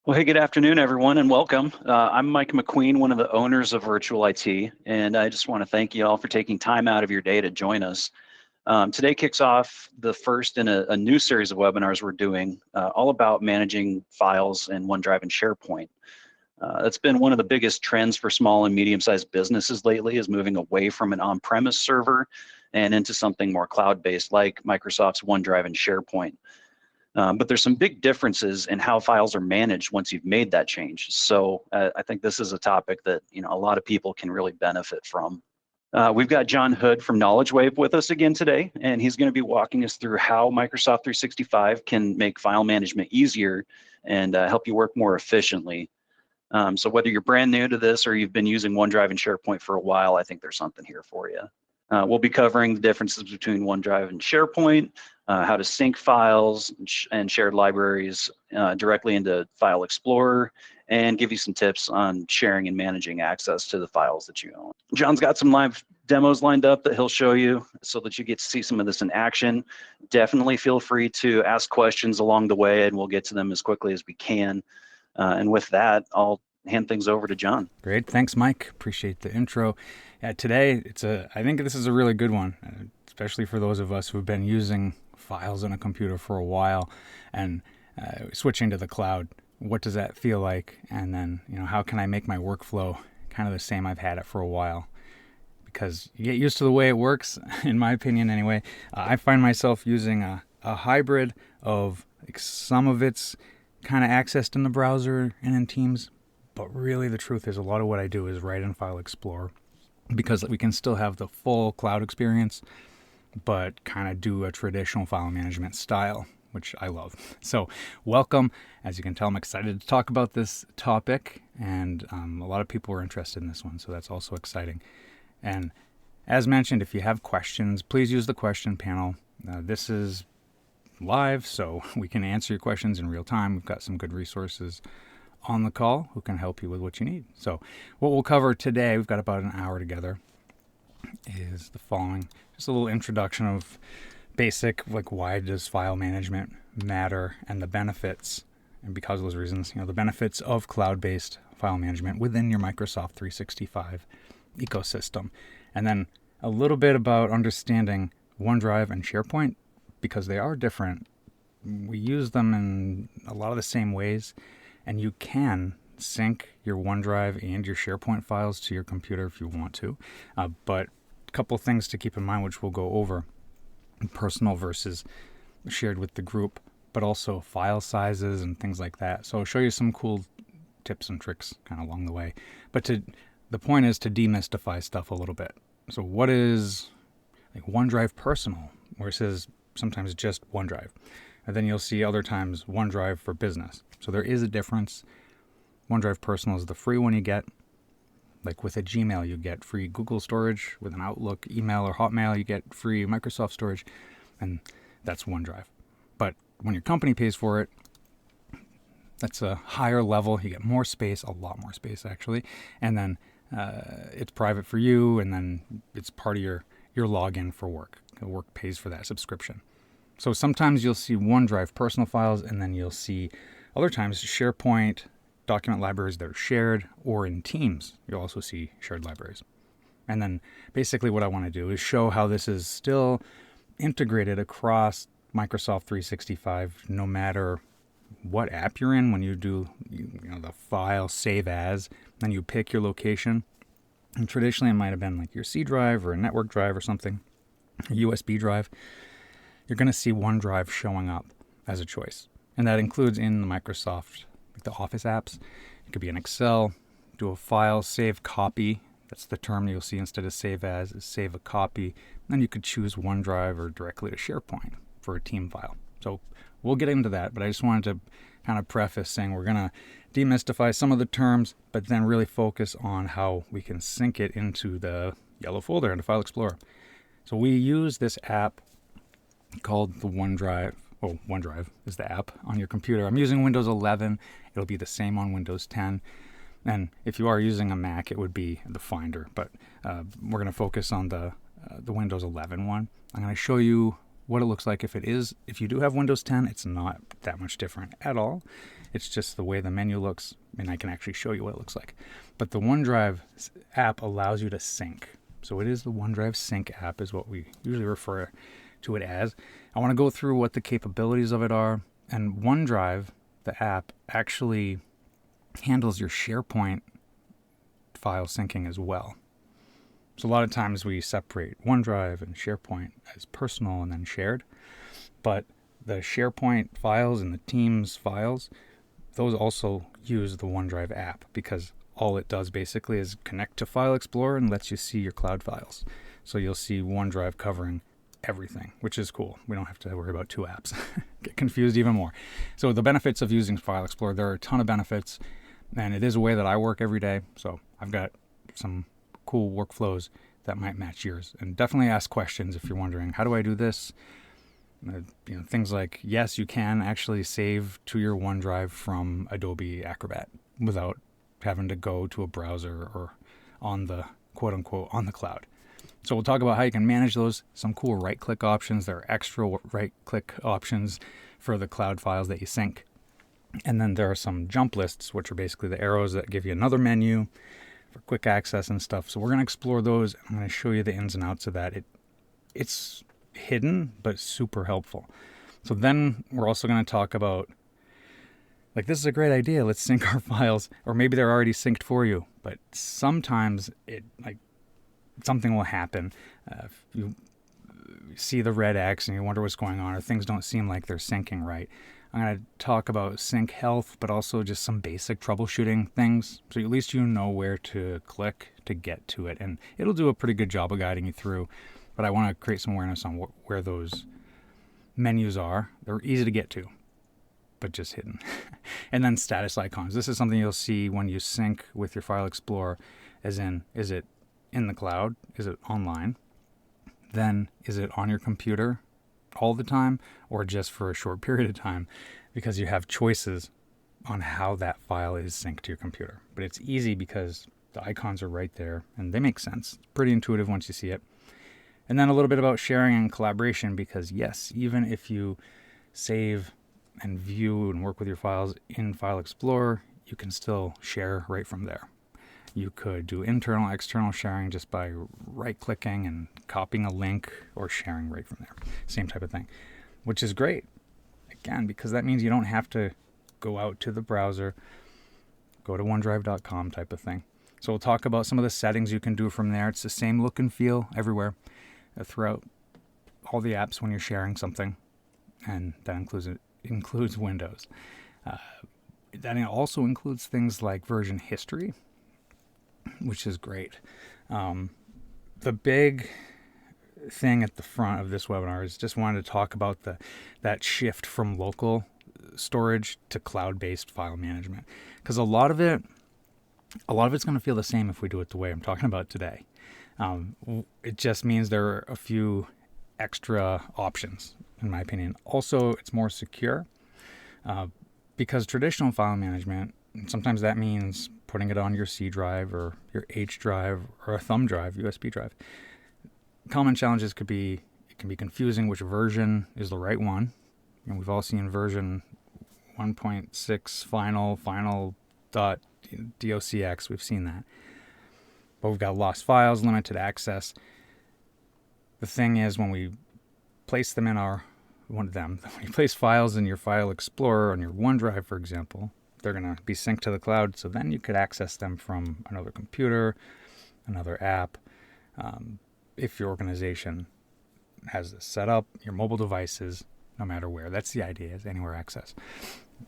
Well, hey, good afternoon, everyone, and welcome. I'm Mike McQueen, one of the owners of Virtual IT, and I just want to thank you all for taking time out of your day to join us. Today kicks off the first in a new series of webinars we're doing, all about managing files in OneDrive and SharePoint. That's been one of the biggest trends for small and medium-sized businesses lately, is moving away from an on-premise server and into something more cloud-based like Microsoft's OneDrive and SharePoint. But there's some big differences in how files are managed once you've made that change. So I think this is a topic that a lot of people can really benefit from. We've got John Hood from Knowledge Wave with us again today, and he's going to be walking us through how Microsoft 365 can make file management easier and help you work more efficiently. So whether you're brand new to this or you've been using OneDrive and SharePoint for a while, I think there's something here for you. We'll be covering the differences between OneDrive and SharePoint, how to sync files and shared libraries directly into File Explorer, and give you some tips on sharing and managing access to the files that you own. John's got some live demos lined up that he'll show you so that you get to see some of this in action. Definitely feel free to ask questions along the way, and we'll get to them as quickly as we can. And with that, I'll hand things over to John. Great, thanks, Mike. Appreciate the intro. Today, I think this is a really good one, especially for those of us who've been using files on a computer for a while and switching to the cloud. What does that feel like? And then, how can I make my workflow kind of the same I've had it for a while? Because you get used to the way it works, in my opinion anyway. I find myself using a hybrid of some of it's kind of accessed in the browser and in Teams, but really the truth is a lot of what I do is right in File Explorer, because we can still have the full cloud experience, but kind of do a traditional file management style, which I love. So welcome. As you can tell, I'm excited to talk about this topic, and a lot of people are interested in this one, so that's also exciting. And as mentioned, if you have questions, please use the question panel. This is live, so we can answer your questions in real time. We've got some good resources on the call who can help you with what you need. So what we'll cover today, we've got about an hour together, is the following. Just a little introduction of basic, like, why does file management matter and the benefits, and because of those reasons, the benefits of cloud-based file management within your Microsoft 365 ecosystem. And then a little bit about understanding OneDrive and SharePoint, because they are different. We use them in a lot of the same ways, and you can sync your OneDrive and your SharePoint files to your computer if you want to. But a couple things to keep in mind, which we'll go over: personal versus shared with the group, but also file sizes and things like that. So I'll show you some cool tips and tricks kind of along the way. But the point is to demystify stuff a little bit. So what is like OneDrive Personal versus sometimes just OneDrive? And then you'll see other times OneDrive for Business. So there is a difference. OneDrive Personal is the free one you get. Like with a Gmail, you get free Google storage. With an Outlook, email, or Hotmail, you get free Microsoft storage. And that's OneDrive. But when your company pays for it, that's a higher level. You get more space, a lot more space actually. And then it's private for you, and then it's part of your login for work. The work pays for that subscription. So sometimes you'll see OneDrive personal files, and then you'll see other times SharePoint document libraries that are shared, or in Teams, you'll also see shared libraries. And then basically what I want to do is show how this is still integrated across Microsoft 365, no matter what app you're in. When you do the file save as, then you pick your location. And traditionally it might have been like your C drive or a network drive or something, a USB drive. You're going to see OneDrive showing up as a choice. And that includes in the Microsoft, like the Office apps. It could be an Excel, do a file save copy. That's the term you'll see instead of save as, is save a copy. Then you could choose OneDrive or directly to SharePoint for a team file. So we'll get into that, but I just wanted to kind of preface saying we're going to demystify some of the terms, but then really focus on how we can sync it into the yellow folder into File Explorer. So we use this app called the OneDrive. Oh, OneDrive is the app on your computer. I'm using Windows 11. It'll be the same on Windows 10. And if you are using a Mac, it would be the Finder. But we're going to focus on the Windows 11 one. I'm going to show you what it looks like. If you do have Windows 10, it's not that much different at all. It's just the way the menu looks, and I can actually show you what it looks like. But the OneDrive app allows you to sync. So it is the OneDrive Sync app is what we usually refer to it as. I want to go through what the capabilities of it are. And OneDrive, the app, actually handles your SharePoint file syncing as well. So a lot of times we separate OneDrive and SharePoint as personal and then shared. But the SharePoint files and the Teams files, those also use the OneDrive app because all it does basically is connect to File Explorer and lets you see your cloud files. So you'll see OneDrive covering everything, which is cool. We don't have to worry about two apps. Get confused even more. So the benefits of using File Explorer, there are a ton of benefits, and it is a way that I work every day. So I've got some cool workflows that might match yours. And definitely ask questions if you're wondering, how do I do this? Things like, yes, you can actually save to your OneDrive from Adobe Acrobat without having to go to a browser or on the quote unquote on the cloud. So we'll talk about how you can manage those, some cool right-click options. There are extra right-click options for the cloud files that you sync. And then there are some jump lists, which are basically the arrows that give you another menu for quick access and stuff. So we're going to explore those. I'm going to show you the ins and outs of that. It's hidden, but super helpful. So then we're also going to talk about, like, this is a great idea. Let's sync our files, or maybe they're already synced for you. But sometimes something will happen. If you see the red X and you wonder what's going on, or things don't seem like they're syncing right. I'm going to talk about sync health, but also just some basic troubleshooting things. So at least you know where to click to get to it. And it'll do a pretty good job of guiding you through. But I want to create some awareness on where those menus are. They're easy to get to, but just hidden. And then status icons. This is something you'll see when you sync with your File Explorer, as in, is it in the cloud? Is it online? Then is it on your computer all the time or just for a short period of time? Because you have choices on how that file is synced to your computer. But it's easy because the icons are right there and they make sense. It's pretty intuitive once you see it. And then a little bit about sharing and collaboration, because yes, even if you save and view and work with your files in File Explorer, you can still share right from there. You could do internal, external sharing just by right-clicking and copying a link or sharing right from there. Same type of thing, which is great. Again, because that means you don't have to go out to the browser, go to OneDrive.com type of thing. So we'll talk about some of the settings you can do from there. It's the same look and feel everywhere throughout all the apps when you're sharing something, and that includes Windows. That also includes things like version history, which is great. The big thing at the front of this webinar is just wanted to talk about that shift from local storage to cloud-based file management, because a lot of it's going to feel the same if we do it the way I'm talking about today. It just means there are a few extra options, in my opinion. Also, it's more secure because traditional file management, sometimes that means putting it on your C drive or your H drive or a thumb drive, USB drive. Common challenges it can be confusing which version is the right one. And we've all seen version 1.6 final.docx. We've seen that. But we've got lost files, limited access. The thing is, when we place them when you place files in your File Explorer on your OneDrive, for example, they're going to be synced to the cloud, so then you could access them from another computer, another app. If your organization has this set up, your mobile devices, no matter where. That's the idea, is anywhere access.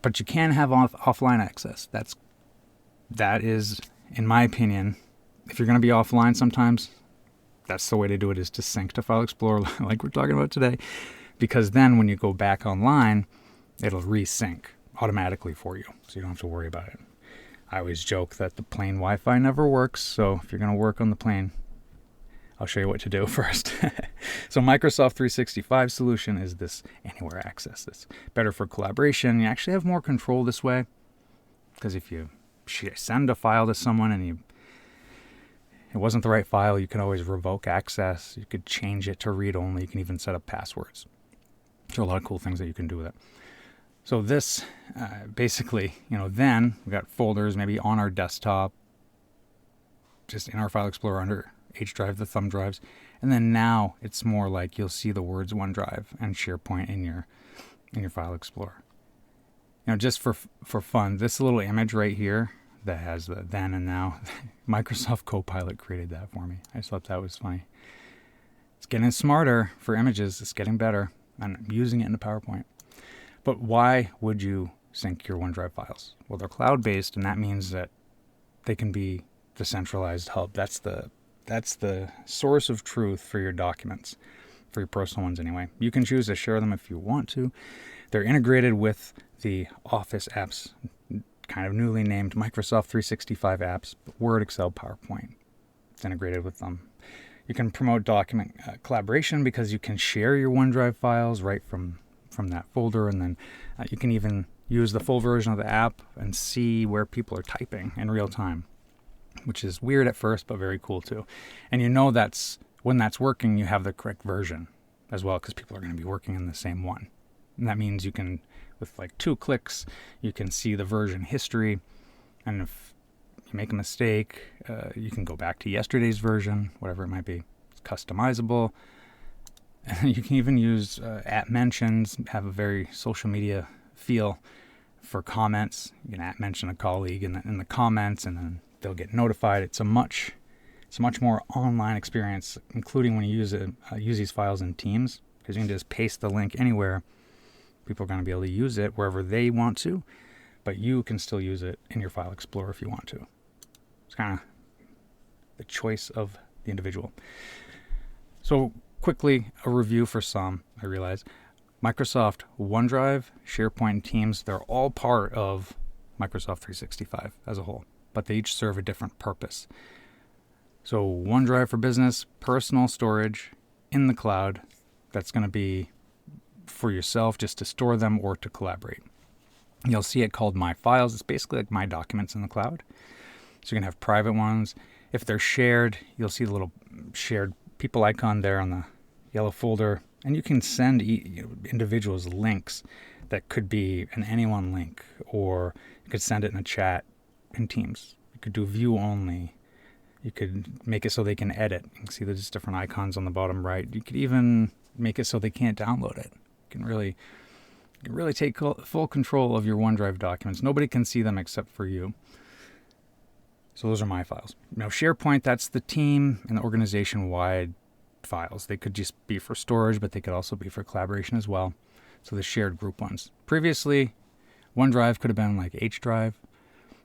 But you can have offline access. That is, in my opinion, if you're going to be offline sometimes, that's the way to do it, is to sync to File Explorer like we're talking about today. Because then when you go back online, it'll resync automatically for you, so you don't have to worry about it. I always joke that the plane Wi-Fi never works, so if you're going to work on the plane, I'll show you what to do first. So Microsoft 365 solution is this anywhere access. It's better for collaboration. You actually have more control this way, because if you send a file to someone and it wasn't the right file, you can always revoke access. You could change it to read only. You can even set up passwords. So a lot of cool things that you can do with it. So this basically, then we got folders maybe on our desktop, just in our File Explorer under H drive, the thumb drives. And then now it's more like you'll see the words OneDrive and SharePoint in your File Explorer. Just for fun, this little image right here that has the then and now, Microsoft Copilot created that for me. I just thought that was funny. It's getting smarter for images. It's getting better. I'm using it in the PowerPoint. But why would you sync your OneDrive files? Well, they're cloud-based, and that means that they can be the centralized hub. That's the source of truth for your documents, for your personal ones anyway. You can choose to share them if you want to. They're integrated with the Office apps, kind of newly named Microsoft 365 apps, Word, Excel, PowerPoint. It's integrated with them. You can promote document collaboration because you can share your OneDrive files right from that folder, and then you can even use the full version of the app and see where people are typing in real time, which is weird at first, but very cool too. And that's when that's working, you have the correct version as well, because people are going to be working in the same one. And that means you can, with like 2 clicks, you can see the version history. And if you make a mistake, you can go back to yesterday's version, whatever it might be. It's customizable. You can even use at mentions, have a very social media feel for comments. You can at mention a colleague in the comments, and then they'll get notified. It's a much more online experience, including when you use these files in Teams, because you can just paste the link anywhere. People are going to be able to use it wherever they want to, but you can still use it in your File Explorer if you want to. It's kind of the choice of the individual. So quickly, a review for some, I realize. Microsoft OneDrive, SharePoint, and Teams, they're all part of Microsoft 365 as a whole, but they each serve a different purpose. So OneDrive for business, personal storage in the cloud. That's going to be for yourself, just to store them or to collaborate. You'll see it called My Files. It's basically like My Documents in the cloud. So you can have private ones. If they're shared, you'll see the little shared people icon there on the yellow folder, and you can send individuals links that could be an anyone link, or you could send it in a chat in Teams. You could do view only. You could make it so they can edit. You can see there's different icons on the bottom right. You could even make it so they can't download it. You can really take full control of your OneDrive documents. Nobody can see them except for you. So those are My Files. Now SharePoint, that's the team and the organization-wide files. They could just be for storage, but they could also be for collaboration as well. So the shared group ones. Previously, OneDrive could have been like H drive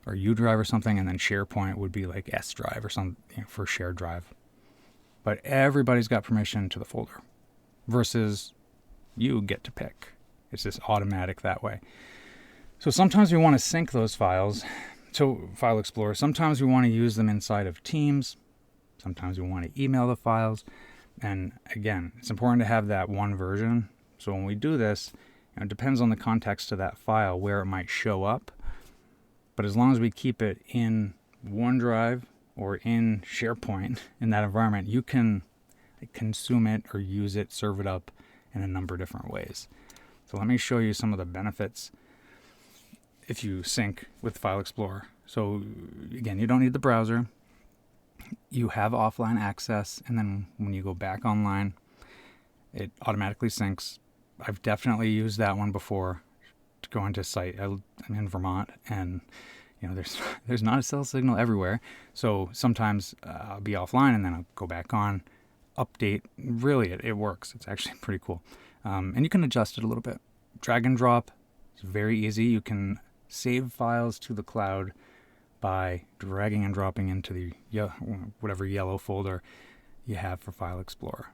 or U drive or something, and then SharePoint would be like S drive or something, for shared drive. But everybody's got permission to the folder, versus you get to pick. It's just automatic that way. So sometimes we want to sync those files to File Explorer. Sometimes we want to use them inside of Teams. Sometimes we want to email the files. And again, it's important to have that one version. So when we do this, it depends on the context of that file where it might show up. But as long as we keep it in OneDrive or in SharePoint in that environment, you can consume it or use it, serve it up in a number of different ways. So let me show you some of the benefits if you sync with File Explorer. So again, you don't need the browser. You have offline access, and then when you go back online, it automatically syncs. I've definitely used that one before to go into site. I'm in Vermont, and there's not a cell signal everywhere. So sometimes I'll be offline, and then I'll go back on, update. Really, it works. It's actually pretty cool. And you can adjust it a little bit. Drag and drop. It's very easy. You can save files to the cloud by dragging and dropping into the whatever yellow folder you have for File Explorer.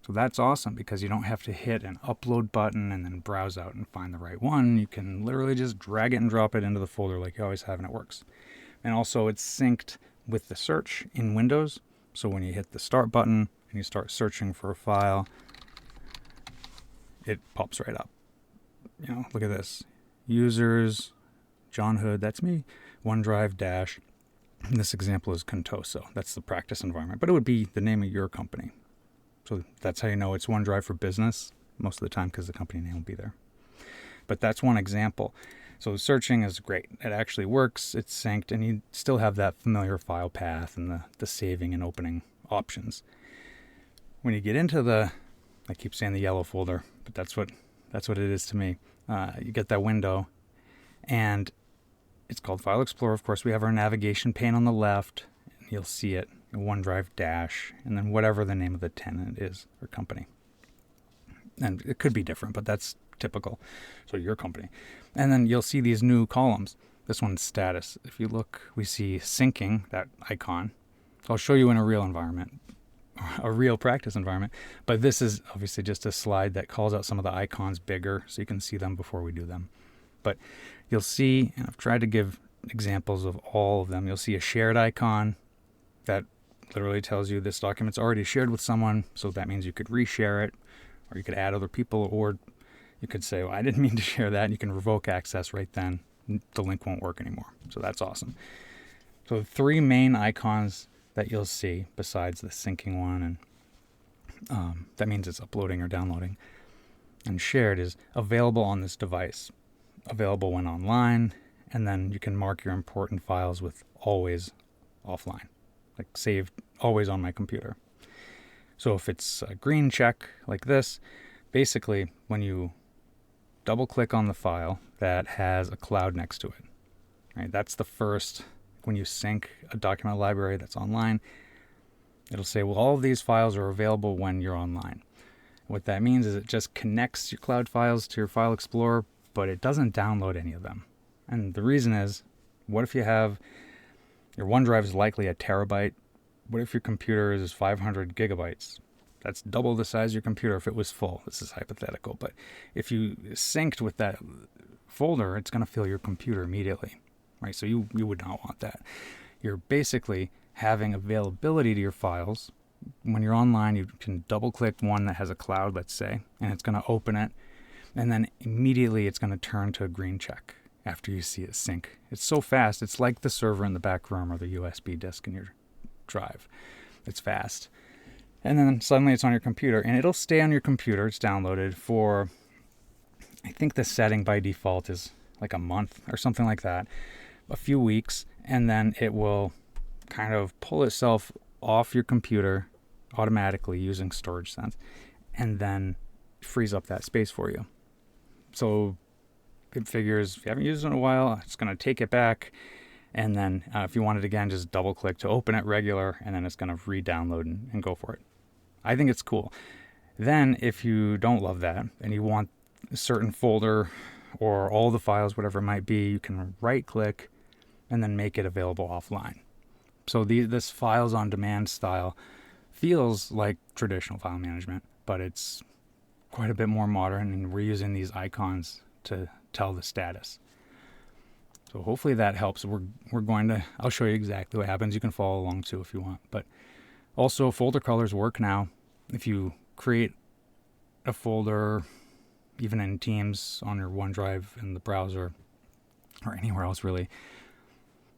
So that's awesome because you don't have to hit an upload button and then browse out and find the right one. You can literally just drag it and drop it into the folder like you always have, and it works. And also it's synced with the search in Windows. So when you hit the start button and you start searching for a file, it pops right up. Look at this. Users, John Hood, that's me. OneDrive dash. In this example is Contoso. That's the practice environment, but it would be the name of your company. So that's how you know it's OneDrive for business. most of the time because the company name will be there. But that's one example. So searching is great. It actually works, it's synced, and you still have that familiar file path and the saving and opening options. When you get into I keep saying the yellow folder, but that's what it is to me. You get that window, and it's called File Explorer. Of course, we have our navigation pane on the left, and you'll see it, OneDrive Dash, and then whatever the name of the tenant is or company. And it could be different, but that's typical. So your company. And then you'll see these new columns. This one's status. If you look, we see syncing, that icon. I'll show you in a real environment, a real practice environment. But this is obviously just a slide that calls out some of the icons bigger so you can see them before we do them. But you'll see, and I've tried to give examples of all of them. You'll see a shared icon that literally tells you this document's already shared with someone. So that means you could reshare it, or you could add other people, or you could say, well, I didn't mean to share that. And you can revoke access right then. The link won't work anymore. So that's awesome. So 3 main icons that you'll see besides the syncing one, and that means it's uploading or downloading. And shared is available on this device, available when online, and then you can mark your important files with always offline, like saved always on my computer. So if it's a green check like this, basically when you double click on the file that has a cloud next to it, right? That's the first, when you sync a document library that's online, it'll say, well, all of these files are available when you're online. What that means is it just connects your cloud files to your File Explorer, but it doesn't download any of them. And the reason is, what if you have, your OneDrive is likely a terabyte. What if your computer is 500 gigabytes? That's double the size of your computer if it was full. This is hypothetical, but if you synced with that folder, it's going to fill your computer immediately, right? So you would not want that. You're basically having availability to your files. When you're online, you can double click one that has a cloud, let's say, and it's going to open it, and then immediately it's going to turn to a green check after you see it sync. It's so fast. It's like the server in the back room or the USB disk in your drive. It's fast. And then suddenly it's on your computer, and it'll stay on your computer. It's downloaded for, I think the setting by default is like a month or something like that, a few weeks, and then it will kind of pull itself off your computer automatically using Storage Sense, and then frees up that space for you. So it figures if you haven't used it in a while, it's going to take it back. And then if you want it again, just double click to open it regular, and then it's going to re-download and go for it. I think it's cool. Then if you don't love that and you want a certain folder or all the files, whatever it might be, you can right click and then make it available offline. So this files on demand style feels like traditional file management, but it's quite a bit more modern, and we're using these icons to tell the status. So hopefully that helps. I'll show you exactly what happens. You can follow along too if you want. But also folder colors work now. If you create a folder, even in Teams on your OneDrive in the browser or anywhere else really,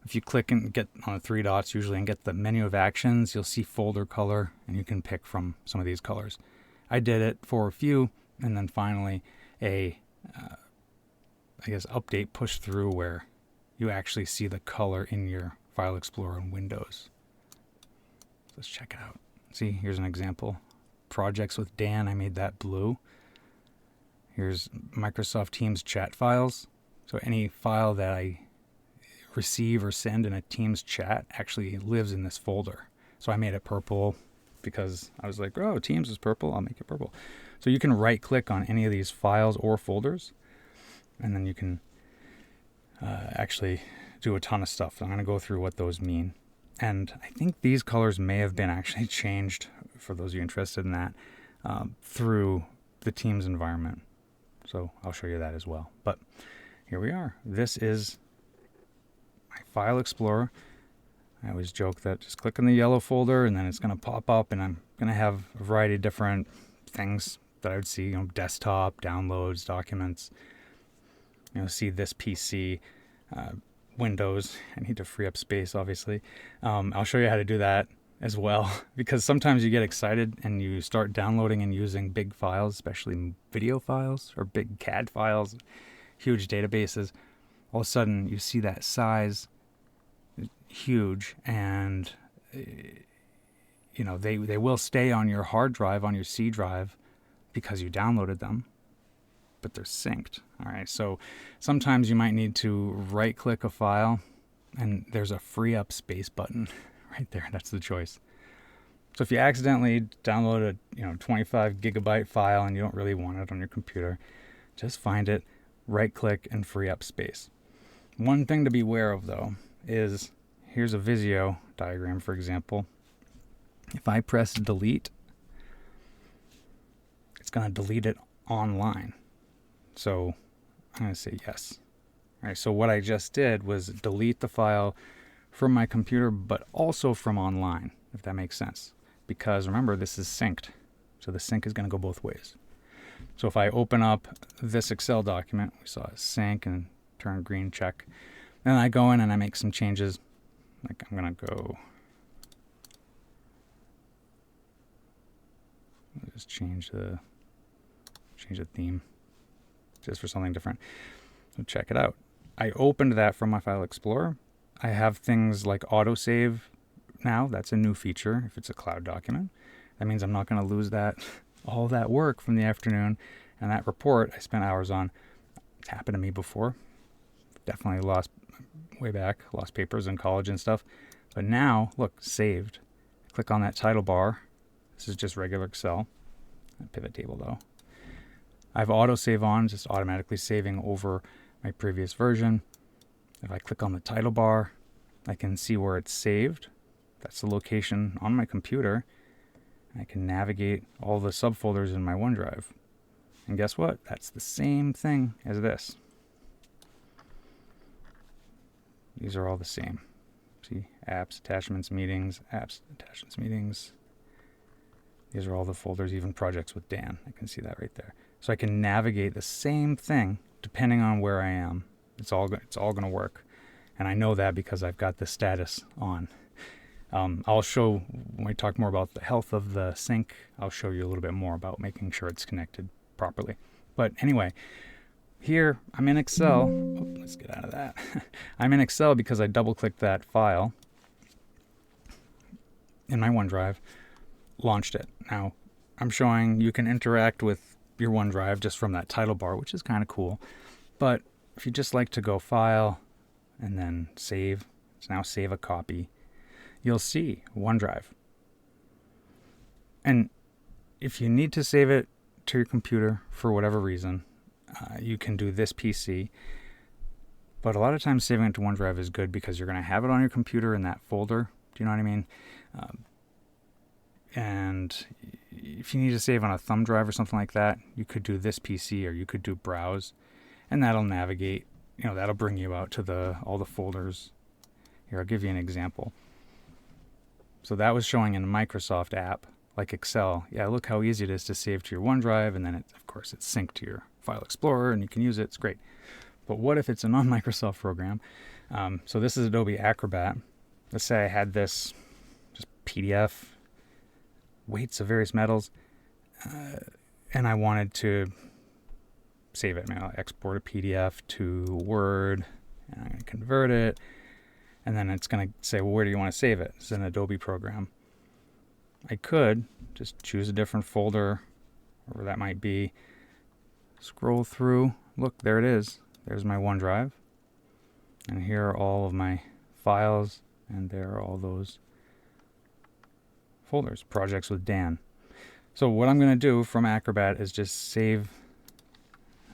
if you click and get on the 3 dots usually and get the menu of actions, you'll see folder color, and you can pick from some of these colors. I did it for a few, and then finally update push through where you actually see the color in your File Explorer in Windows. Let's check it out. See, here's an example. Projects with Dan, I made that blue. Here's Microsoft Teams chat files. So any file that I receive or send in a Teams chat actually lives in this folder. So I made it purple because I was like, oh, Teams is purple, I'll make it purple. So you can right click on any of these files or folders, and then you can actually do a ton of stuff. I'm going to go through what those mean. And I think these colors may have been actually changed, for those of you interested in that, through the Teams environment. So I'll show you that as well. But here we are. This is my File Explorer. I always joke that just click on the yellow folder and then it's going to pop up, and I'm going to have a variety of different things that I would see, desktop, downloads, documents. See this PC, Windows. I need to free up space, obviously. I'll show you how to do that as well, because sometimes you get excited and you start downloading and using big files, especially video files or big CAD files, huge databases. All of a sudden you see that size huge, and they will stay on your hard drive, on your C drive, because you downloaded them, but they're synced. All right, so sometimes you might need to right click a file, and there's a free up space button right there. That's the choice. So if you accidentally download a 25 gigabyte file and you don't really want it on your computer, just find it, right click, and free up space. One thing to be aware of though is, here's a Visio diagram, for example. If I press delete, it's going to delete it online. So I'm going to say yes. All right, so what I just did was delete the file from my computer, but also from online, if that makes sense. Because remember, this is synced. So the sync is going to go both ways. So if I open up this Excel document, we saw a sync and turn green, check. Then I go in and I make some changes. Like I'm going to go, I'll just change the theme just for something different. So check it out. I opened that from my File Explorer. I have things like autosave now. That's a new feature if it's a cloud document. That means I'm not going to lose all that work from the afternoon, and that report I spent hours on. It's happened to me before. Definitely lost papers in college and stuff. But now, look, saved. Click on that title bar. This is just regular Excel. A pivot table though. I have autosave on, just automatically saving over my previous version. If I click on the title bar, I can see where it's saved. That's the location on my computer. I can navigate all the subfolders in my OneDrive. And guess what? That's the same thing as this. These are all the same. See, apps, attachments, meetings, apps, attachments, meetings. These are all the folders, even projects with Dan. I can see that right there. So I can navigate the same thing depending on where I am. It's all going to work. And I know that because I've got the status on. I'll show, when we talk more about the health of the sync, I'll show you a little bit more about making sure it's connected properly. But anyway, here I'm in Excel. Let's get out of that. I'm in Excel because I double-clicked that file in my OneDrive, launched it. Now, I'm showing you can interact with your OneDrive just from that title bar, which is kind of cool. But if you just like to go File and then Save, it's now Save a Copy, you'll see OneDrive. And if you need to save it to your computer for whatever reason, you can do this PC. But a lot of times saving it to OneDrive is good because you're going to have it on your computer in that folder. Do you know what I mean? And if you need to save on a thumb drive or something like that, you could do this PC, or you could do Browse, and that'll navigate. That'll bring you out to all the folders. Here, I'll give you an example. So that was showing in a Microsoft app like Excel. Yeah, look how easy it is to save to your OneDrive, and then of course it's synced to your File Explorer and you can use it. It's great. But what if it's a non-Microsoft program? So this is Adobe Acrobat. Let's say I had this just PDF, weights of various metals, and I wanted to save it. I'll export a PDF to Word, and I'm going to convert it, and then it's going to say, well, where do you want to save it? It's an Adobe program. I could just choose a different folder, wherever that might be, scroll through, look, there it is. There's my OneDrive, and here are all of my files, and there are all those folders, projects with Dan. So what I'm going to do from Acrobat is just save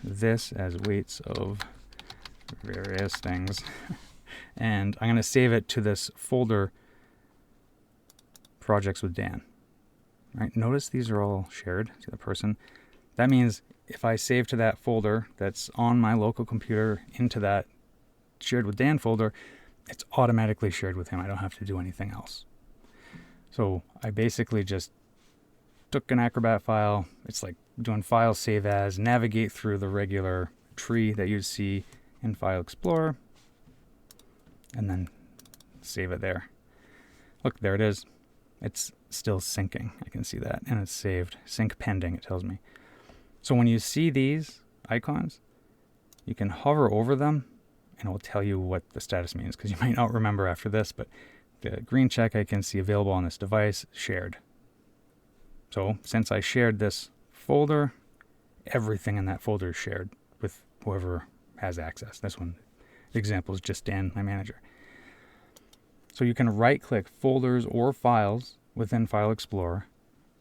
this as weights of various things. And I'm going to save it to this folder, projects with Dan. Right? Notice these are all shared to the person. That means if I save to that folder that's on my local computer into that shared with Dan folder, it's automatically shared with him. I don't have to do anything else. So I basically just took an Acrobat file. It's like doing File, Save As, navigate through the regular tree that you'd see in File Explorer, and then save it there. Look, there it is. it's still syncing. I can see that, and it's saved. Sync pending, it tells me. So when you see these icons, you can hover over them, and it will tell you what the status means, because you might not remember after this, but the green check I can see available on this device, shared. So since I shared this folder, everything in that folder is shared with whoever has access. This one, the example is just Dan, my manager. So you can right-click folders or files within File Explorer,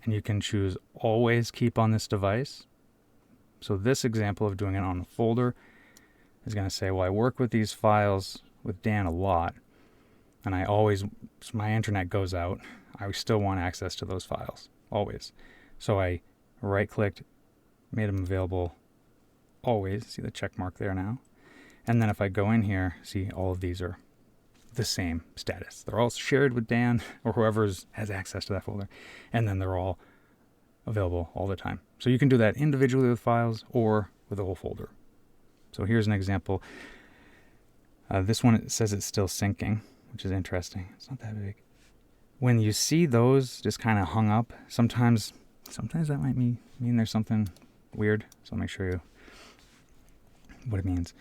and you can choose Always Keep on this device. So this example of doing it on a folder is going to say, well, I work with these files with Dan a lot, and I always, so my internet goes out, I still want access to those files, always. So I right-clicked, made them available always. See the check mark there now? And then if I go in here, see all of these are the same status. They're all shared with Dan or whoever has access to that folder, and then they're all available all the time. So you can do that individually with files or with a whole folder. So here's an example. This one, it says it's still syncing, which is interesting. It's not that big. When you see those just kind of hung up, sometimes that might mean there's something weird. So I'll make sure you what it means.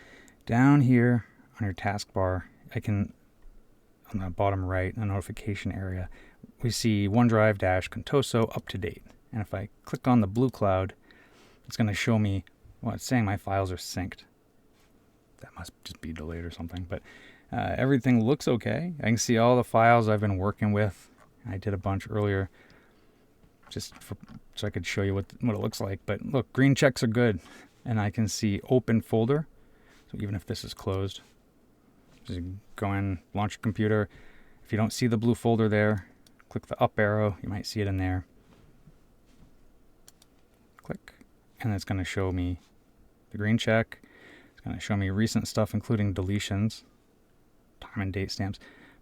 Down here on your taskbar, on the bottom right, the notification area, we see OneDrive-Contoso up to date. And if I click on the blue cloud, it's going to show me, well, it's saying my files are synced. That must just be delayed or something. But everything looks okay. I can see all the files I've been working with. I did a bunch earlier so I could show you what it looks like. But look, green checks are good. And I can see open folder. So even if this is closed, just go in, launch your computer. If you don't see the blue folder there, click the up arrow. You might see it in there. Click, and it's going to show me the green check. It's going to show me recent stuff, including deletions, time and date stamps.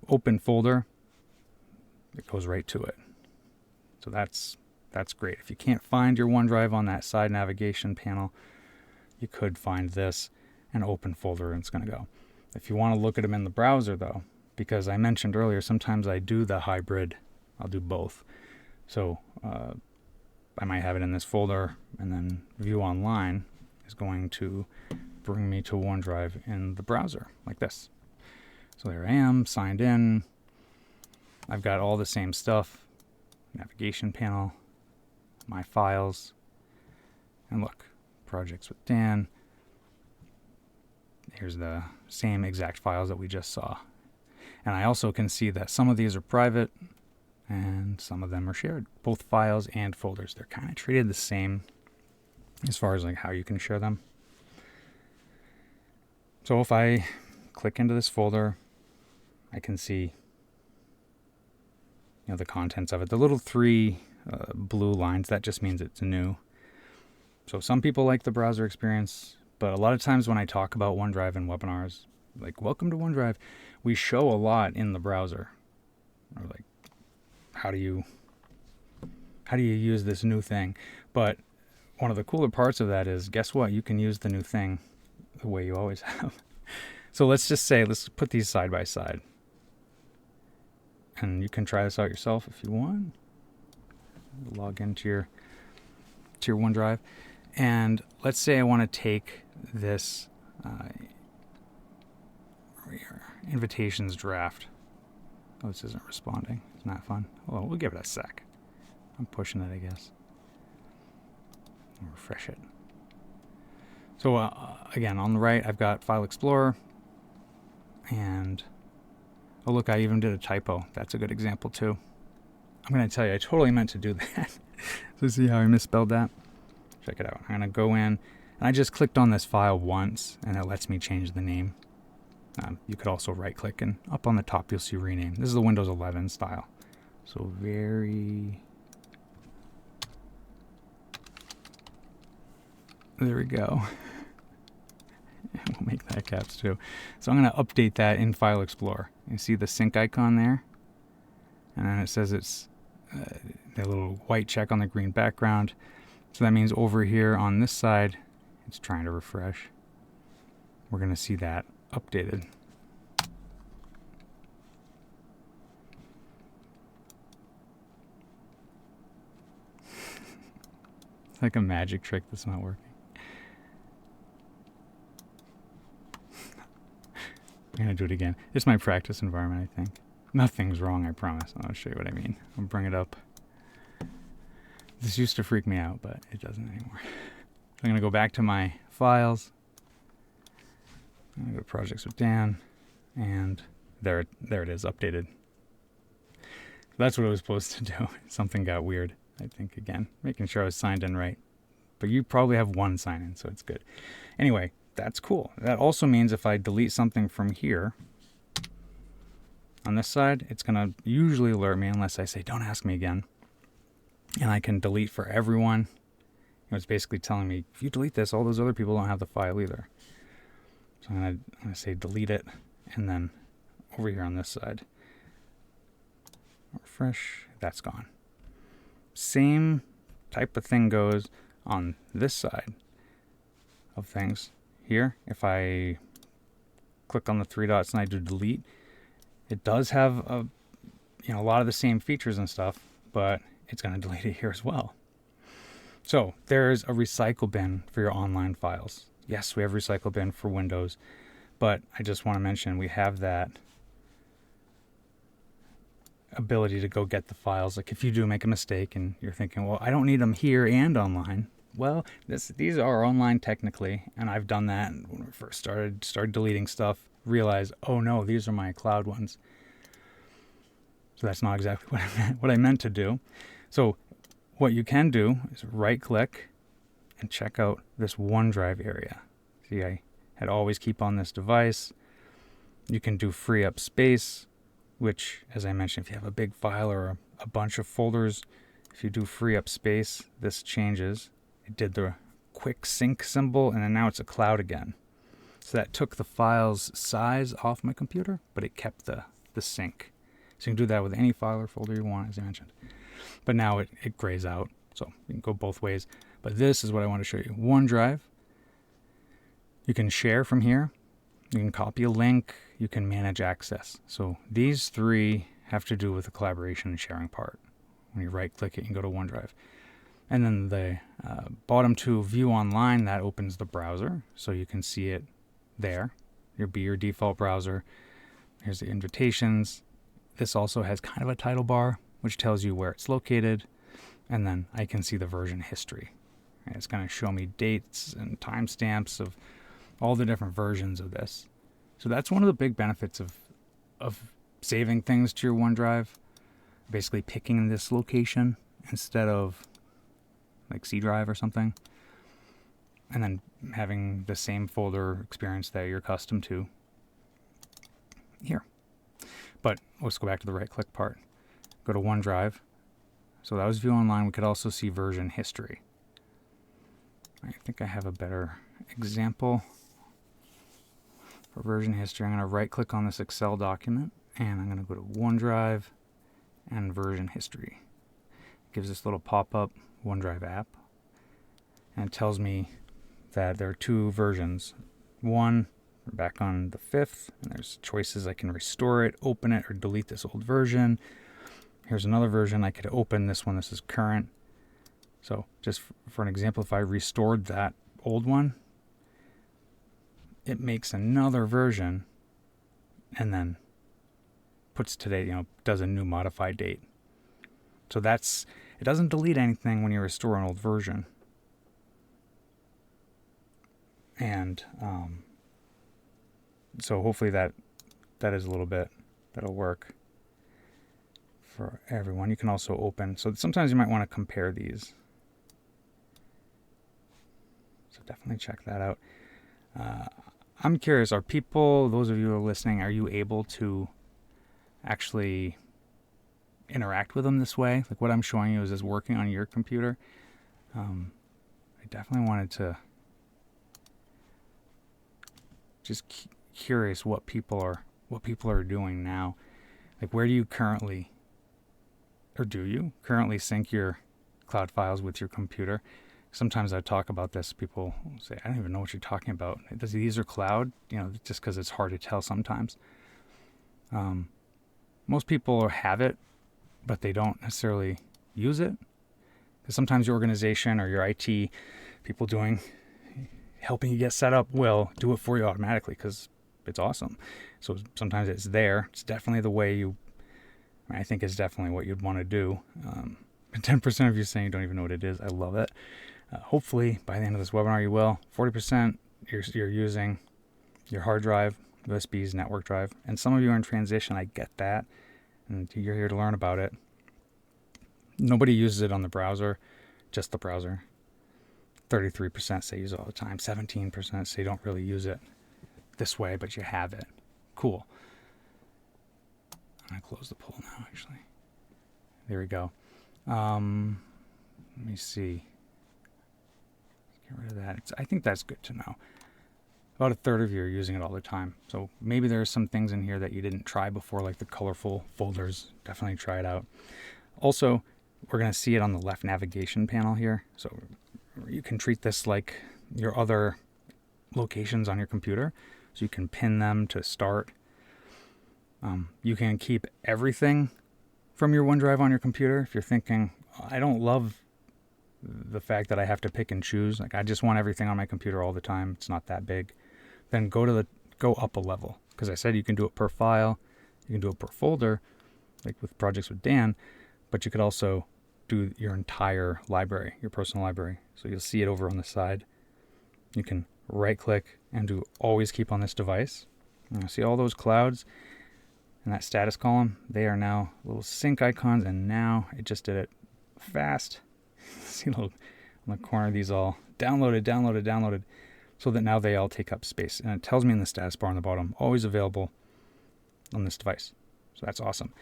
Open folder, it goes right to it. So that's great. If you can't find your OneDrive on that side navigation panel, you could find this and open folder, and it's going to go. If you want to look at them in the browser, though, because I mentioned earlier, sometimes I do the hybrid. I'll do both. So I might have it in this folder, and then View Online is going to bring me to OneDrive in the browser, like this. So there I am, signed in. I've got all the same stuff. Navigation panel, my files, and look, projects with Dan. Here's the same exact files that we just saw. And I also can see that some of these are private and some of them are shared, both files and folders. They're kind of treated the same as far as like how you can share them. So if I click into this folder, I can see the contents of it. The little 3 blue lines, that just means it's new. So some people like the browser experience, but a lot of times when I talk about OneDrive in webinars, like welcome to OneDrive, we show a lot in the browser. Or like, how do you use this new thing? But one of the cooler parts of that is, guess what? You can use the new thing the way you always have. So let's put these side by side. And you can try this out yourself if you want. Log into your OneDrive. And let's say I want to take this invitations draft. Oh, this isn't responding. It's not fun. Well, we'll give it a sec. I'm pushing it, I guess. I'll refresh it. So again, on the right, I've got File Explorer. And oh, look, I even did a typo. That's a good example, too. I'm going to tell you, I totally meant to do that. So see how I misspelled that? Check it out. I'm going to go in, and I just clicked on this file once, and it lets me change the name. You could also right-click, and up on the top, you'll see rename. This is the Windows 11 style. So very... There we go. We'll make that caps too. So I'm going to update that in File Explorer. You see the sync icon there? And then it says it's the little white check on the green background. So that means over here on this side, it's trying to refresh. We're going to see that updated. like a magic trick that's not working. I'm gonna do it again. It's my practice environment, I think. Nothing's wrong, I promise. I'll show you what I mean. I'll bring it up. This used to freak me out, but it doesn't anymore. I'm gonna go back to my files. I'm gonna go to projects with Dan, and there it is, updated. That's what I was supposed to do. Something got weird, I think, again. Making sure I was signed in right. But you probably have one sign in, so it's good. Anyway, that's cool. That also means if I delete something from here, on this side, it's going to usually alert me unless I say, don't ask me again. And I can delete for everyone. It's basically telling me, if you delete this, all those other people don't have the file either. So I'm going to say delete it, and then over here on this side, refresh, that's gone. Same type of thing goes on this side of things. Here, if I click on the three dots and I do delete, it does have a lot of the same features and stuff, but it's going to delete it here as well. So there's a recycle bin for your online files. Yes, we have recycle bin for Windows, but I just want to mention we have that ability to go get the files. Like if you do make a mistake and you're thinking, well, I don't need them here and online. Well, these are online technically, and I've done that when I first started deleting stuff, realized, oh no, these are my cloud ones. So that's not exactly what I meant to do. So what you can do is right click and check out this OneDrive area. See, I had always keep on this device. You can do free up space, which, as I mentioned, if you have a big file or a bunch of folders, if you do free up space, this changes. It did the quick sync symbol, and then now it's a cloud again. So that took the file's size off my computer, but it kept the sync. So you can do that with any file or folder you want, as I mentioned. But now it grays out, so you can go both ways. But this is what I want to show you. OneDrive, you can share from here. You can copy a link. You can manage access. So these three have to do with the collaboration and sharing part. When you right-click it, you can go to OneDrive. And then the bottom two, view online, that opens the browser. So you can see it there. It'll be your default browser. Here's the invitations. This also has kind of a title bar, which tells you where it's located. And then I can see the version history. And it's going to show me dates and timestamps of all the different versions of this. So that's one of the big benefits of saving things to your OneDrive. Basically picking this location instead of like C drive or something. And then having the same folder experience that you're accustomed to here. But let's go back to the right click part. Go to OneDrive. So that was view online. We could also see version history. I think I have a better example for version history. I'm going to right click on this Excel document and I'm going to go to OneDrive and version history. It gives this little pop-up OneDrive app, and it tells me that there are two versions. One, we're back on the 5th, and there's choices. I can restore it, open it, or delete this old version. Here's another version. I could open this one. This is current. So just for an example, if I restored that old one, it makes another version and then puts today, does a new modified date. So it doesn't delete anything when you restore an old version. And so hopefully that is a little bit, that'll work for everyone. You can also open, so sometimes you might want to compare these. So definitely check that out. I'm curious, are people, those of you who are listening, are you able to actually interact with them this way? Like what I'm showing you is working on your computer. I definitely wanted to just curious what people are doing now. Like where do you currently, or do you currently sync your cloud files with your computer? Sometimes I talk about this, people say, I don't even know what you're talking about. These are cloud, just because it's hard to tell sometimes. Most people have it, but they don't necessarily use it. Sometimes your organization or your IT people helping you get set up will do it for you automatically because it's awesome. So sometimes it's there. It's definitely the way I think it's definitely what you'd want to do. 10% of you saying you don't even know what it is. I love it. Hopefully by the end of this webinar you will. 40% you're using your hard drive, USBs, network drive, and some of you are in transition. I get that, and you're here to learn about it. Nobody uses it on the browser, just the browser. 33% say use it all the time. 17% say don't really use it this way, but you have it. Cool. I'm going to close the poll now, actually. There we go. Let me see. Get rid of that. I think that's good to know. About a third of you are using it all the time. So maybe there are some things in here that you didn't try before, like the colorful folders. Definitely try it out. Also, we're going to see it on the left navigation panel here. So you can treat this like your other locations on your computer. So you can pin them to start. You can keep everything from your OneDrive on your computer. If you're thinking, I don't love the fact that I have to pick and choose. Like I just want everything on my computer all the time. It's not that big. Then go up a level. Because I said you can do it per file. You can do it per folder, like with Projects with Dan. But you could also do your entire library, your personal library. So you'll see it over on the side. You can right click and do always keep on this device. And you'll see all those clouds in that status column. They are now little sync icons, and now it just did it fast. See little on the corner, these all downloaded, so that now they all take up space. And it tells me in the status bar on the bottom, always available on this device. So that's awesome.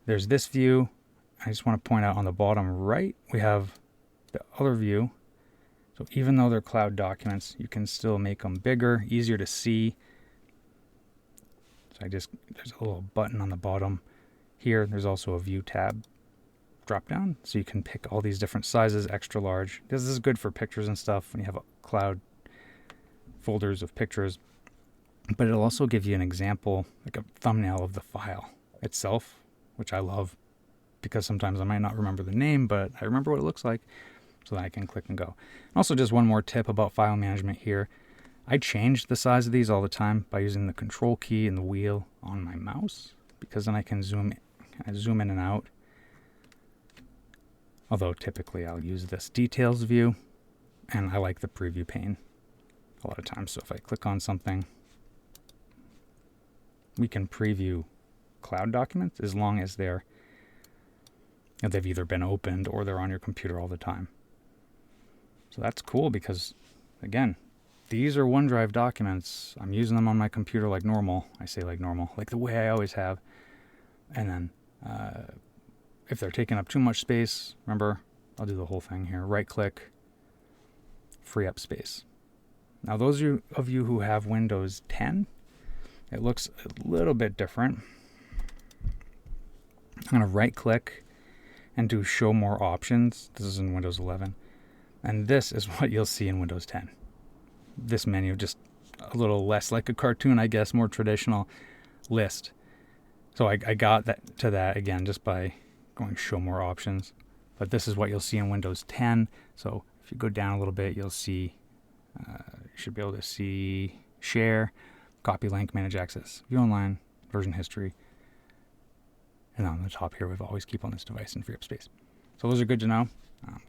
There's this view. I just want to point out on the bottom right, we have the other view. So even though they're cloud documents, you can still make them bigger, easier to see. So there's a little button on the bottom here. There's also a view tab drop down. So you can pick all these different sizes, extra large. This is good for pictures and stuff when you have a cloud folders of pictures. But it'll also give you an example, like a thumbnail of the file itself, which I love. Because sometimes I might not remember the name, but I remember what it looks like, so that I can click and go. And also just one more tip about file management here. I change the size of these all the time by using the control key and the wheel on my mouse, because then I can zoom in and out. Although typically I'll use this details view, and I like the preview pane a lot of times. So if I click on something, we can preview cloud documents as long as they've either been opened or they're on your computer all the time. So that's cool because, again, these are OneDrive documents. I'm using them on my computer like normal. I say like normal, like the way I always have. And then if they're taking up too much space, remember, I'll do the whole thing here. Right click, free up space. Now those of you who have Windows 10, it looks a little bit different. I'm going to right click and do show more options. This is in Windows 11. And this is what you'll see in Windows 10. This menu, just a little less like a cartoon, I guess, more traditional list. So I got to that again just by going show more options. But this is what you'll see in Windows 10. So if you go down a little bit, you'll see, you should be able to see share, copy link, manage access, view online, version history. And on the top here, we've always keep on this device and free up space. So those are good to know.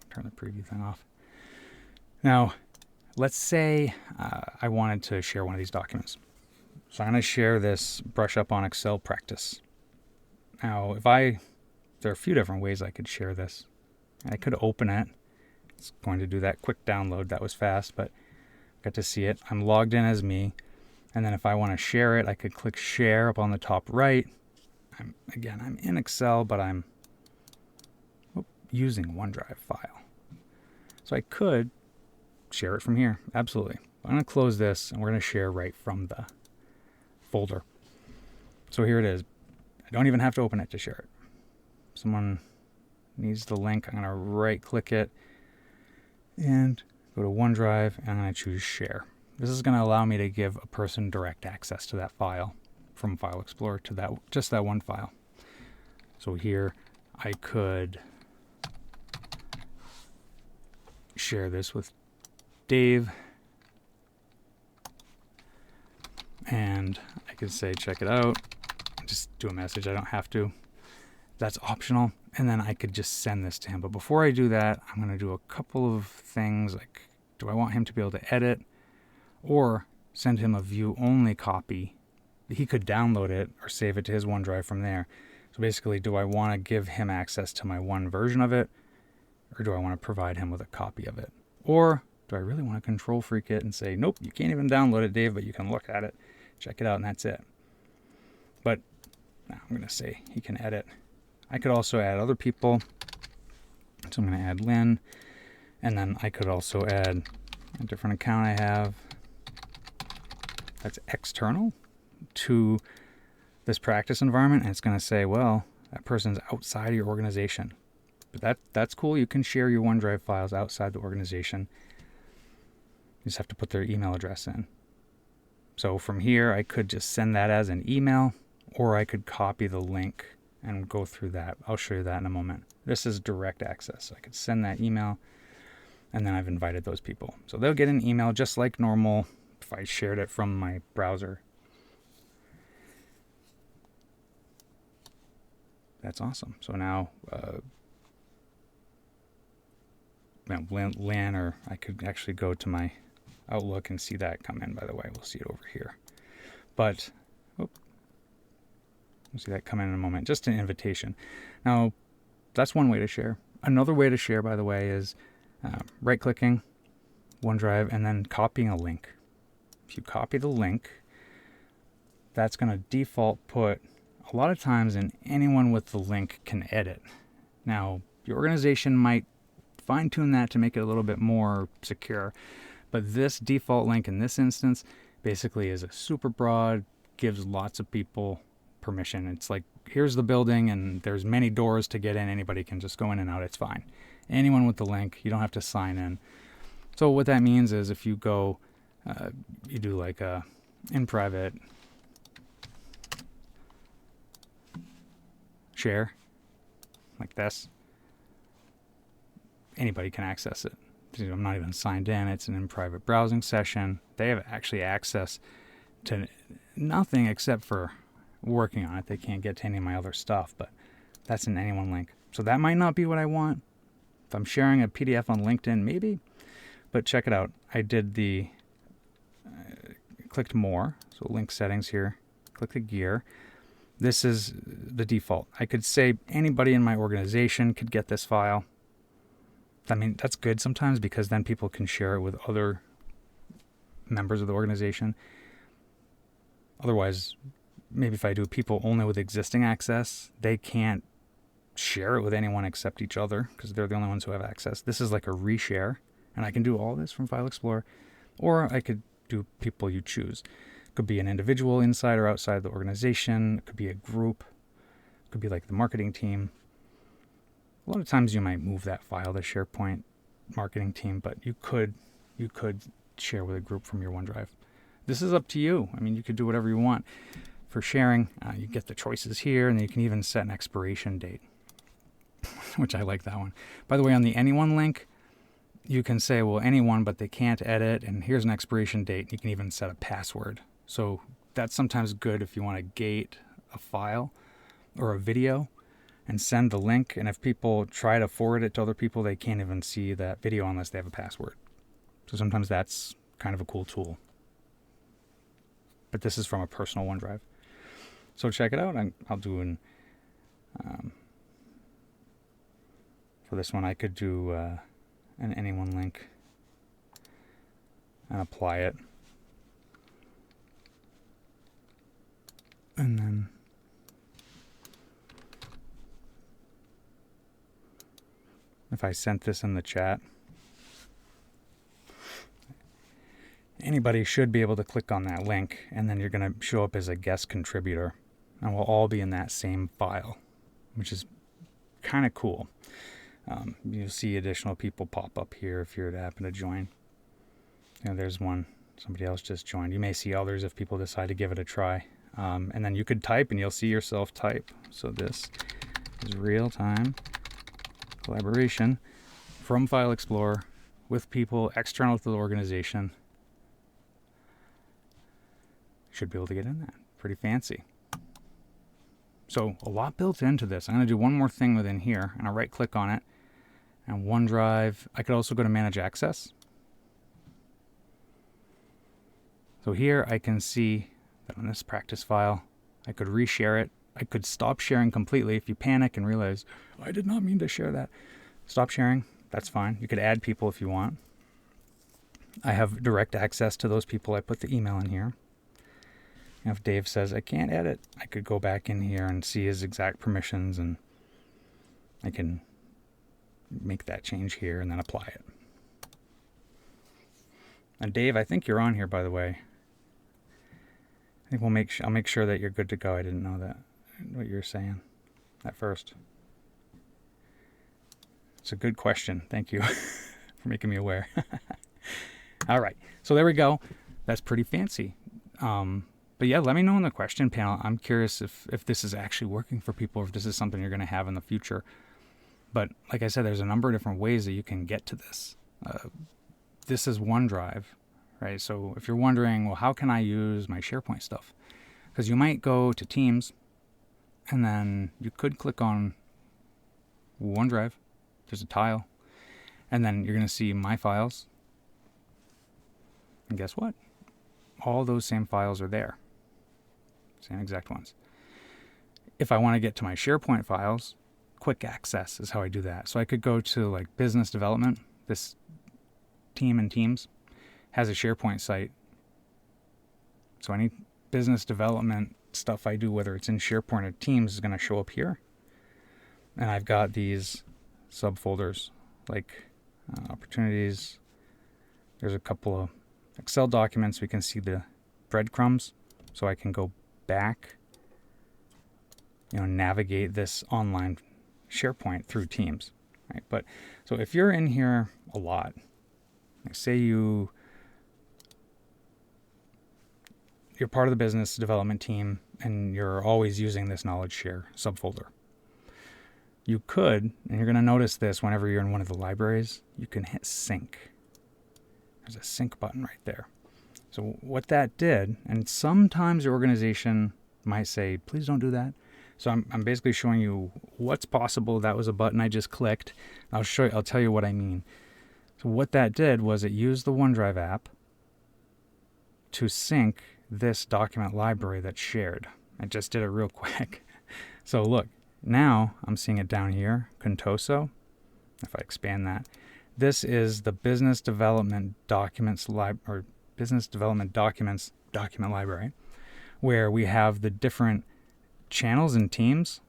Turn the preview thing off. Now, let's say I wanted to share one of these documents. So I'm going to share this brush up on Excel practice. Now, there are a few different ways I could share this. I could open it. It's going to do that quick download. That was fast, but got to see it. I'm logged in as me. And then if I want to share it, I could click share up on the top right. I'm in Excel, but I'm using OneDrive file. So I could share it from here. Absolutely. I'm going to close this, and we're going to share right from the folder. So here it is. I don't even have to open it to share it. Someone needs the link. I'm going to right click it and go to OneDrive, and I'm going to choose share. This is going to allow me to give a person direct access to that file from File Explorer to just that one file. So here I could share this with Dave, and I could say, check it out, just do a message. I don't have to. That's optional. And then I could just send this to him. But before I do that, I'm going to do a couple of things. Like, do I want him to be able to edit, or send him a view-only copy? He could download it or save it to his OneDrive from there. So basically, do I want to give him access to my one version of it, or do I want to provide him with a copy of it? Or do I really want to control freak it and say, nope, you can't even download it, Dave, but you can look at it, check it out, and that's it. But now I'm going to say he can edit. I could also add other people. So I'm going to add Lynn, and then I could also add a different account I have that's external to this practice environment, and it's going to say, well, that person's outside of your organization. But that's cool. You can share your OneDrive files outside the organization. You just have to put their email address in. So from here, I could just send that as an email, or I could copy the link and go through that. I'll show you that in a moment. This is direct access. I could send that email, and then I've invited those people. So they'll get an email just like normal if I shared it from my browser. That's awesome. So now, LAN, or I could actually go to my Outlook and see that come in, by the way. We'll see it over here. But, we'll see that come in a moment. Just an invitation. Now, that's one way to share. Another way to share, by the way, is right-clicking OneDrive and then copying a link. If you copy the link, that's going to default put, a lot of times, and anyone with the link can edit. Now, your organization might fine-tune that to make it a little bit more secure, but this default link in this instance basically is a super broad, gives lots of people permission. It's like, here's the building and there's many doors to get in. Anybody can just go in and out. It's fine. Anyone with the link, you don't have to sign in. So what that means is if you go, you do like a in private share like this, anybody can access it. I'm not even signed in. It's an in private browsing session. They have actually access to nothing except for working on it. They can't get to any of my other stuff, but that's an anyone link. So that might not be what I want. If I'm sharing a PDF on LinkedIn, maybe, but check it out. I did the, clicked more. So link settings here, click the gear. This is the default. I could say anybody in my organization could get this file. I mean, that's good sometimes because then people can share it with other members of the organization. Otherwise, maybe if I do people only with existing access, they can't share it with anyone except each other because they're the only ones who have access. This is like a reshare, and I can do all this from File Explorer, or I could do people you choose. It could be an individual inside or outside the organization. It could be a group. It could be like the marketing team. A lot of times you might move that file to SharePoint marketing team, but you could share with a group from your OneDrive. This is up to you. I mean, you could do whatever you want. For sharing, you get the choices here, and then you can even set an expiration date, which I like that one. By the way, on the anyone link, you can say, well, anyone, but they can't edit, and here's an expiration date. You can even set a password. So that's sometimes good if you want to gate a file or a video and send the link. And if people try to forward it to other people, they can't even see that video unless they have a password. So sometimes that's kind of a cool tool. But this is from a personal OneDrive. So check it out. I'll do an, for this one, I could do an anyone link and apply it. And then if I sent this in the chat, anybody should be able to click on that link, and then you're going to show up as a guest contributor, and we'll all be in that same file, which is kind of cool. You'll see additional people pop up here if you're to happen to join. You know, there's one. Somebody else just joined. You may see others if people decide to give it a try. And then you could type, and you'll see yourself type. So this is real-time collaboration from File Explorer with people external to the organization. Should be able to get in that. Pretty fancy. So a lot built into this. I'm going to do one more thing within here, and I'll right click on it. And OneDrive, I could also go to Manage Access. So here I can see that on this practice file, I could reshare it. I could stop sharing completely. If you panic and realize, I did not mean to share that, stop sharing. That's fine. You could add people if you want. I have direct access to those people. I put the email in here. And if Dave says I can't edit, I could go back in here and see his exact permissions, and I can make that change here and then apply it. And Dave, I think you're on here, by the way. I think I'll make sure that you're good to go. I didn't know that, what you're saying at first. It's a good question. Thank you for making me aware. All right. So there we go. That's pretty fancy. But yeah, let me know in the question panel. I'm curious if this is actually working for people, or if this is something you're going to have in the future. But like I said, there's a number of different ways that you can get to this. This is OneDrive, right? So if you're wondering, well, how can I use my SharePoint stuff? Because you might go to Teams, and then you could click on OneDrive. There's a tile. And then you're going to see My Files. And guess what? All those same files are there. Same exact ones. If I want to get to my SharePoint files, quick access is how I do that. So I could go to like business development. This team in Teams has a SharePoint site. So any business development stuff I do, whether it's in SharePoint or Teams, is going to show up here. And I've got these subfolders like opportunities. There's a couple of Excel documents. We can see the breadcrumbs. So I can go back, navigate this online SharePoint through Teams, right? But so if you're in here a lot, like say you're part of the business development team and you're always using this knowledge share subfolder, you could, and you're going to notice this whenever you're in one of the libraries, you can hit sync. There's a sync button right there. So what that did, and sometimes your organization might say, please don't do that. So I'm basically showing you what's possible. That was a button I just clicked. I'll tell you what I mean. So what that did was it used the OneDrive app to sync this document library that's shared. I just did it real quick. So look, now I'm seeing it down here, Contoso. If I expand that, this is the business development documents business development documents document library, where we have the different channels and teams: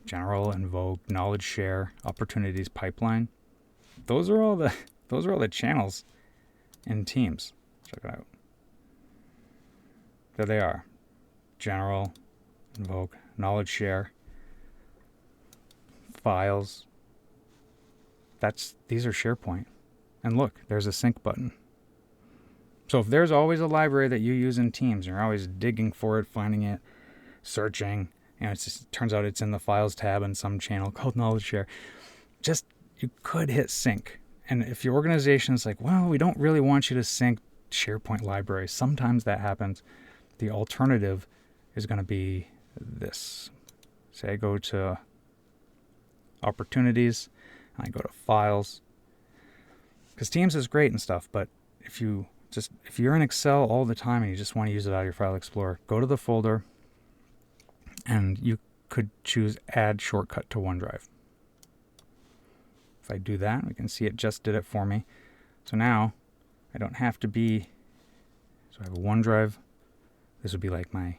general, invoke, knowledge share, opportunities, pipeline. Those are all the channels in Teams. Check it out. There they are: general, invoke, knowledge share, files. These are SharePoint. And look, there's a sync button. So if there's always a library that you use in Teams, and you're always digging for it, finding it, searching, it turns out it's in the Files tab in some channel called Knowledge Share, you could hit sync. And if your organization is like, well, we don't really want you to sync SharePoint libraries, sometimes that happens. The alternative is going to be this. Say I go to Opportunities, and I go to Files. Because Teams is great and stuff, but if you're in Excel all the time and you just want to use it out of your File Explorer, go to the folder and you could choose Add Shortcut to OneDrive. If I do that, we can see it just did it for me. So now I don't have to be, so I have a OneDrive. This would be like my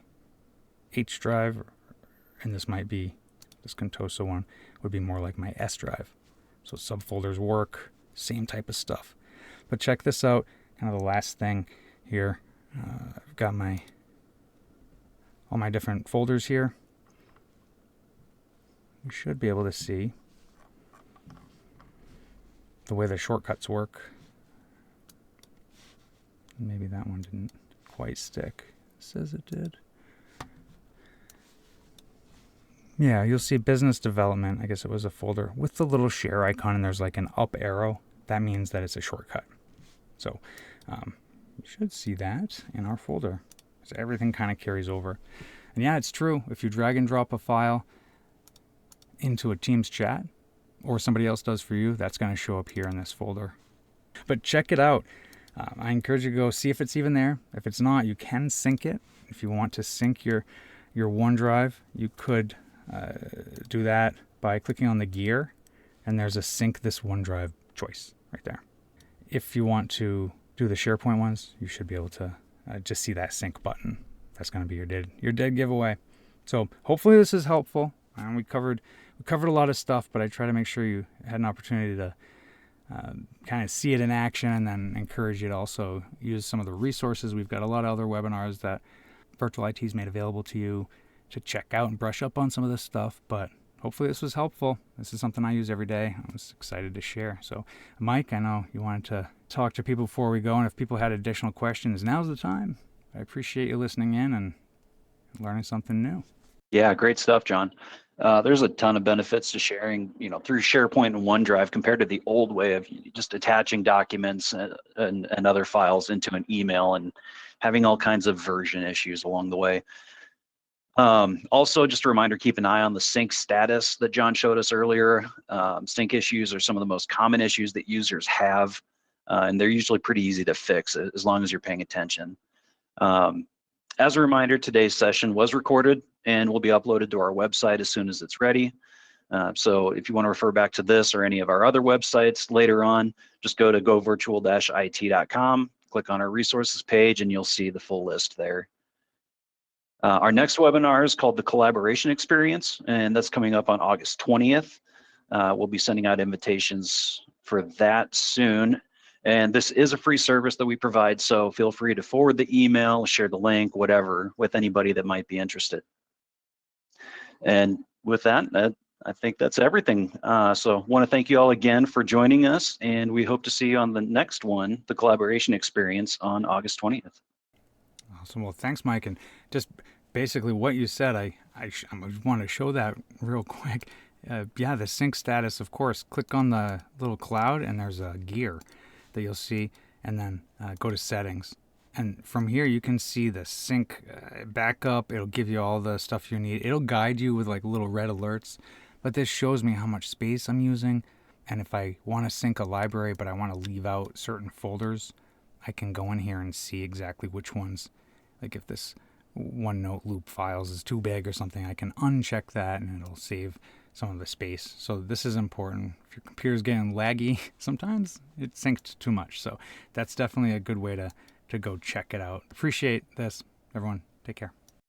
H drive, and this Contoso one would be more like my S drive. So subfolders work, same type of stuff. But check this out, kind of the last thing here. I've got all my different folders here. You should be able to see the way the shortcuts work. Maybe that one didn't quite stick. It says it did. Yeah, you'll see business development. I guess it was a folder with the little share icon, and there's like an up arrow. that means that it's a shortcut. So you should see that in our folder. So everything kind of carries over. And yeah, it's true. If you drag and drop a file into a Teams chat, or somebody else does for you, that's going to show up here in this folder. But check it out. I encourage you to go see if it's even there. If it's not, you can sync it. If you want to sync your OneDrive, you could do that by clicking on the gear, and there's a sync this OneDrive choice right there. If you want to do the SharePoint ones, you should be able to just see that sync button. That's going to be your dead giveaway. So hopefully this is helpful. We covered a lot of stuff, but I try to make sure you had an opportunity to kind of see it in action, and then encourage you to also use some of the resources. We've got a lot of other webinars that Virtual IT's made available to you to check out and brush up on some of this stuff, but hopefully this was helpful. This is something I use every day. I was excited to share. So Mike, I know you wanted to talk to people before we go, and if people had additional questions, now's the time. I appreciate you listening in and learning something new. Yeah, great stuff, John. There's a ton of benefits to sharing, through SharePoint and OneDrive compared to the old way of just attaching documents and other files into an email and having all kinds of version issues along the way. Also, just a reminder, keep an eye on the sync status that John showed us earlier. Sync issues are some of the most common issues that users have, and they're usually pretty easy to fix as long as you're paying attention. As a reminder, today's session was recorded and will be uploaded to our website as soon as it's ready. So if you want to refer back to this or any of our other websites later on, just go to govirtual-it.com, click on our resources page, and you'll see the full list there. Our next webinar is called the Collaboration Experience, and that's coming up on August 20th. We'll be sending out invitations for that soon. And this is a free service that we provide, so feel free to forward the email, share the link, whatever, with anybody that might be interested. And with that, I think that's everything. So want to thank you all again for joining us, and we hope to see you on the next one, the Collaboration Experience, on August 20th. Awesome. Well, thanks, Mike. And just basically what you said, I want to show that real quick. Yeah, the sync status, of course, click on the little cloud and there's a gear that you'll see, and then go to settings. And from here, you can see the sync backup. It'll give you all the stuff you need. It'll guide you with like little red alerts, but this shows me how much space I'm using. And if I want to sync a library, but I want to leave out certain folders, I can go in here and see exactly which ones. Like if this OneNote loop files is too big or something, I can uncheck that and it'll save some of the space. So this is important. If your computer's getting laggy, sometimes it's synced too much. So that's definitely a good way to go check it out. Appreciate this, everyone. Take care.